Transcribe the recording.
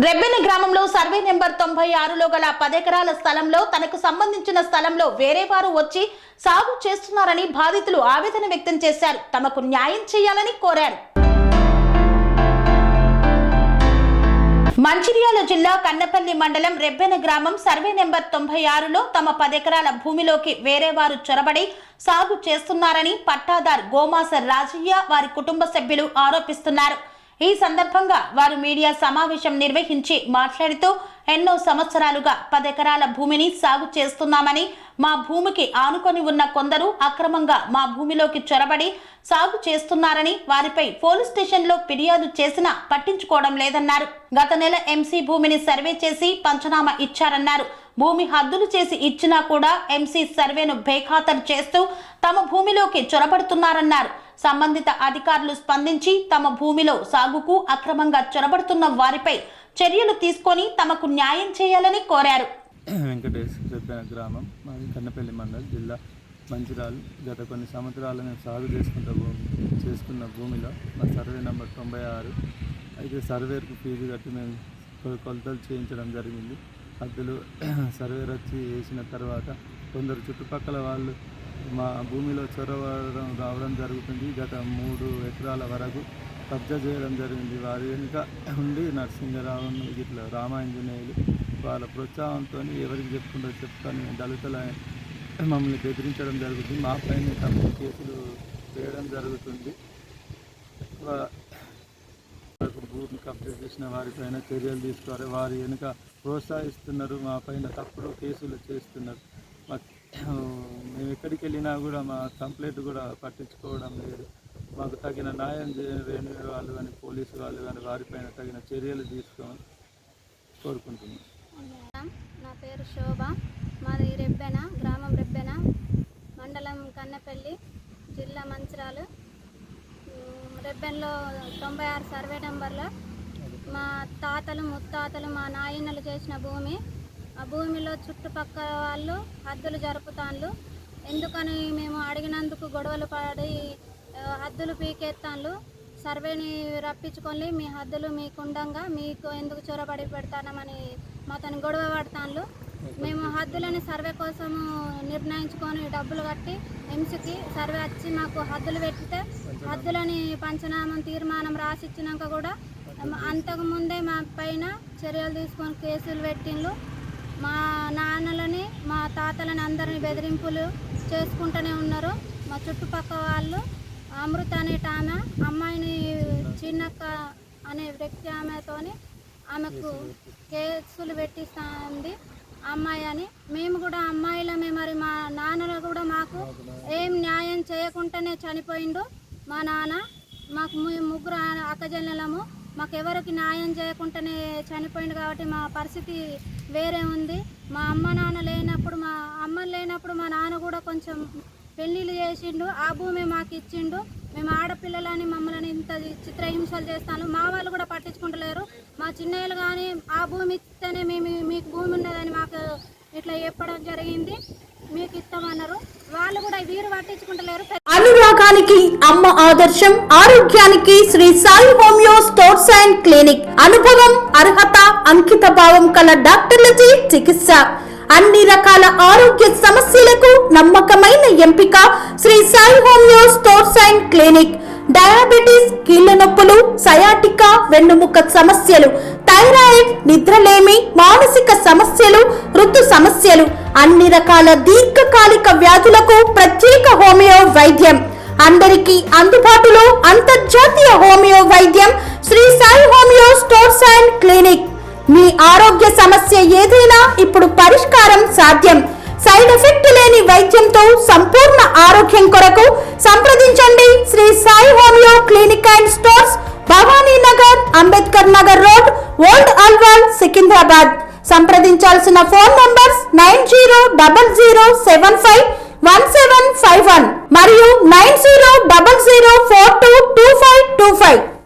రెబ్బెన గ్రామంలో survey number 96లో గల 10 ఎకరాల స్థలంలో తనకు సంబంధించిన స్థలంలో వేరే వారు వచ్చి సాగు చేస్తున్నారని బాధితులు ఆవేదన వ్యక్తం చేశారు. తమకు న్యాయం చేయాలని కోరారు. మంచిర్యాల జిల్లా కన్నపల్లి మండలం రెబ్బెన గ్రామం సర్వే నెంబర్ 96లో తమ 10 ఎకరాల భూమిలోకి వేరే వారు చొరబడి సాగు చేస్తున్నారని పట్టాదార్ గోమాస రాజయ్య వారి కుటుంబ సభ్యులు ఆరోపిస్తున్నారు. ఈ సందర్భంగా వారు మీడియా సమావేశం నిర్వహించి మాట్లాడుతూ ఎన్నో సంవత్సరాలుగా 10 ఎకరాల భూమిని సాగు చేస్తున్నామని, మా భూమికి ఆనుకొని ఉన్న కొందరు అక్రమంగా మా భూమిలోకి చొరబడి సాగు చేస్తున్నారని, వారిపై పోలీస్ స్టేషన్లో ఫిర్యాదు చేసినా పట్టించుకోవడం లేదన్నారు. గత నెల ఎంసీ భూమిని సర్వే చేసి పంచనామా ఇచ్చారన్నారు. భూమి హద్దులు చేసి ఇచ్చినా కూడా ఎంసీ సర్వేను బేఖాతరు చేస్తూ తమ భూమిలోకి చొరబడుతున్నారన్నారు. సంబంధిత అధికారులు స్పందించి తమ భూమిలో సాగుకు అక్రమంగా చొరబడుతున్న వారిపై చర్యలు తీసుకొని తమకు న్యాయం చేయాలని కోరారు. వెంకటేష్ రెబ్బెన గ్రామం మాది కన్నపల్లి మండల్ జిల్లా మంచిర్యాల. గత కొన్ని సంవత్సరాలు మేము సాగు చేసుకున్న భూమిలో మా సర్వే నెంబర్ 96 అయితే సర్వేకు ఫీజు కట్టి మేము కొలతలు చేయించడం జరిగింది. హద్దులు సర్వేర్ వచ్చి వేసిన తర్వాత కొందరు చుట్టుపక్కల వాళ్ళు మా భూమిలో చొరవడం రావడం జరుగుతుంది. గత 3 ఎకరాల వరకు కబ్జా చేయడం జరిగింది. వారి వెనుక ఉండి నరసింహరావు ఇట్లా రామాంజనేయులు వాళ్ళ ప్రోత్సాహంతో ఎవరికి చెప్పుకొని దళితుల మమ్మల్ని బెదిరించడం జరుగుతుంది. మా పైన తప్పుడు కేసులు వేయడం జరుగుతుంది. భూమి కబ్జా చేసిన వారిపైన చర్యలు తీసుకోవాలి. వారి వెనుక ప్రోత్సహిస్తున్నారు. మా పైన తప్పుడు కేసులు చేస్తున్నారు. మేము ఎక్కడికి వెళ్ళినా కూడా మా కంప్లైంట్ కూడా పట్టించుకోవడం లేదు. మాకు తగిన న్యాయం చేయని వాళ్ళు కానీ పోలీసు వాళ్ళు కానీ వారిపైన తగిన చర్యలు తీసుకోమని కోరుకుంటున్నాం. నా పేరు శోభ. మాది రెబ్బెన గ్రామం, రెబ్బెన మండలం కన్నపల్లి, జిల్లా మంచిర్యాల. రెబ్బెనలో 96 సర్వే నెంబర్లో మా తాతలు ముత్తాతలు మా నాయనలు చేసిన భూమి. ఆ భూమిలో చుట్టుపక్కల వాళ్ళు హద్దులు జరుపుతాన్లు. ఎందుకని మేము అడిగినందుకు గొడవలు పడి హద్దులు పీకెత్తాన్లు. సర్వేని రప్పించుకొని మీ హద్దులు మీకుండంగా మీకు ఎందుకు చొరబడి పెడతానమని మాతని గొడవ పడతాన్లు. మేము హద్దులని సర్వే కోసము నిర్ణయించుకొని డబ్బులు కట్టి ఎంసీకి సర్వే వచ్చి మాకు హద్దులు పెట్టితే హద్దులని పంచనామం తీర్మానం రాసిచ్చినాక కూడా అంతకుముందే మా పైన చర్యలు తీసుకొని కేసులు పెట్టిండ్లు. మా నాన్నలని మా తాతలని అందరిని బెదిరింపులు చేసుకుంటూనే ఉన్నారు. మా చుట్టుపక్కల వాళ్ళు అమృత అనేట అమ్మాయిని చిన్నక్క అనే వ్యక్తి ఆమెతోని ఆమెకు కేసులు పెట్టిస్తుంది అమ్మాయి అని. మేము కూడా అమ్మాయిలమే, మరి మా నాన్నలు కూడా మాకు ఏం న్యాయం చేయకుండానే చనిపోయిండు మా నాన్న. మాకు 3 అక్కజెల్లెలము, మాకు ఎవరికి న్యాయం చేయకుండానే చనిపోయిండు. కాబట్టి మా పరిస్థితి వేరే ఉంది. మా అమ్మ లేనప్పుడు మా నాన్న కూడా కొంచెం పెళ్ళిళ్ళు చేసిండు. ఆ భూమి మాకు ఇచ్చిండు. మేము ఆడపిల్లలని మమ్మల్ని ఇంత చిత్రహింసలు చేస్తాను. మా వాళ్ళు కూడా పట్టించుకుంటలేరు. మా చిన్నయ్యలు కానీ ఆ భూమి ఇస్తేనే మీకు భూమి ఉన్నదని మాకు ఇట్లా చెప్పడం జరిగింది. మీకు ఇస్తామన్నారు. వాళ్ళు కూడా వీరు పట్టించుకుంటలేరు. అనురాగానికి అమ్మ ఆదర్శం, ఆరోగ్యానికి Sri Sai homeo stores and clinic. అనుభవం, అర్హత, అంకిత భావం కల డాక్టర్లచే చికిత్స. అన్ని రకాల ఆరోగ్య సమస్యలకు నమ్మకమైన ఎంపిక Sri Sai homeo stores and clinic. Diabetes, కీళ్ల నొప్పులు, సయాటికా, వెన్నుముక్క సమస్యలు, థైరాయిడ్, నిద్రలేమి, మానసిక సమస్యలు, ఋతు సమస్యలు, అన్ని రకాల దీర్ఘకాలిక వ్యాధులకు ప్రత్యేక హోమియో వైద్యం. అందరికీ అందుబాటులో అంతర్జాతీయ హోమియో వైద్యం Shri Sai homeo stores and clinic. మీ ఆరోగ్య సమస్య ఏదైనా ఇప్పుడు పరిష్కారం సాధ్యం. సైడ్ ఎఫెక్ట్ లేని వైద్యంతో సంపూర్ణ ఆరోగ్యం కొరకు సంప్రదించండి Shri Sai homeo clinic and stores, Bhavani Nagar, Ambedkar Nagar road, old Alwal, Secunderabad. సంప్రదించాల్సిన ఫోన్ నంబర్స్ 9000751751 మరియు 9000422525.